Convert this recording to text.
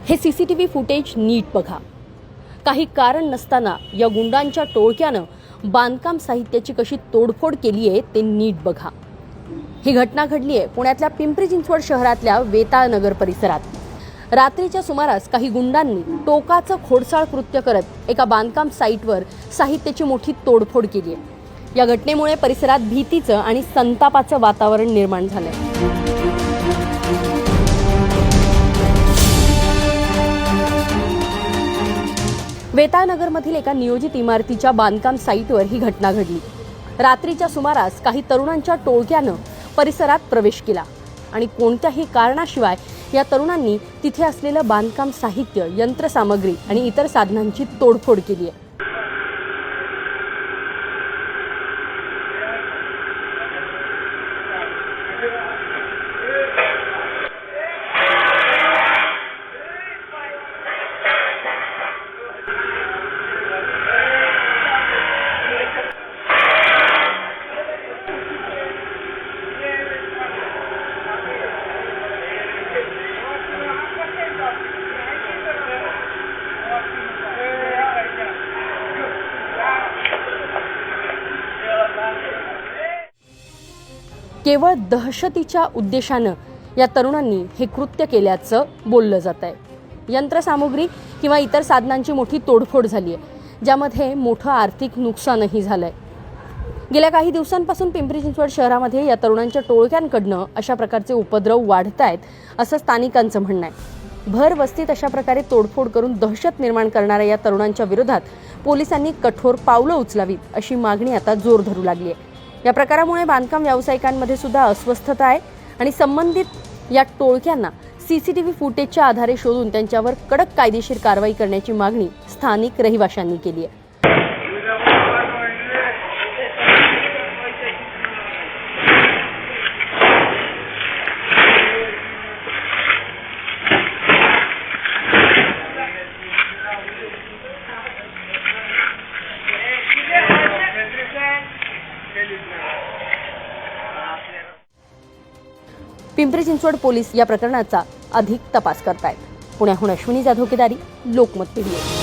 हे CCTV footage नीट बघा। काही कारण नसताना या गुंडांच्या टोळक्यानं बांधकाम साहित्याची कशी तोडफोड केली आहे ते नीट बघा। ही घटना घडली आहे पुण्यातल्या पिंपरी चिंचवड शहरातल्या वेताळ नगर परिसरात। रात्रीच्या सुमारास काही गुंडांनी टोकाचं खोडसाळ कृत्य करत एका बांधकाम साईटवर साहित्याची मोठी तोडफोड केली आहे। या घटनेमुळे परिसरात भीतीचं आणि संतापाचं वातावरण निर्माण झालंय। वेताळ नगरमधील एका नियोजित इमारतीच्या बांधकाम साईटवर ही घटना घडली। रात्रीच्या सुमारास काही तरुणांच्या टोळक्यानं परिसरात प्रवेश केला आणि कोणत्याही कारणाशिवाय या तरुणांनी तिथे असलेलं बांधकाम साहित्य, यंत्रसामग्री आणि इतर साधनांची तोडफोड केली आहे। केवळ दहशतीच्या उद्देशानं या तरुणांनी हे कृत्य केल्याचं बोललं जात आहे। यंत्रसामुग्री किंवा इतर साधनांची मोठी तोडफोड झाली आहे, ज्यामध्ये मोठं आर्थिक नुकसानही झालंय। गेल्या काही दिवसांपासून पिंपरी चिंचवड शहरामध्ये या तरुणांच्या टोळक्यांकडनं अशा प्रकारचे उपद्रव वाढतायत असं स्थानिकांचं म्हणणं आहे। भर वस्तीत अशा प्रकारे तोडफोड करून दहशत निर्माण करणाऱ्या या तरुणांच्या विरोधात पोलिसांनी कठोर पावलं उचलावीत अशी मागणी आता जोर धरू लागली आहे। या प्रकारामुळे बांधकाम व्यावसायिकांमध्ये सुद्धा अस्वस्थता आहे आणि संबंधित या टोळक्यांना सीसीटीव्ही फुटेजच्या आधारे शोधून त्यांच्यावर कडक कायदेशीर कारवाई करण्याची मागणी स्थानिक रहिवाशांनी केली आहे। पिंपरी चिंचवड पोलीस या प्रकरणाचा अधिक तपास करतायत। पुण्याहून अश्विनी जाधव केदारी, लोकमत टीव्ही।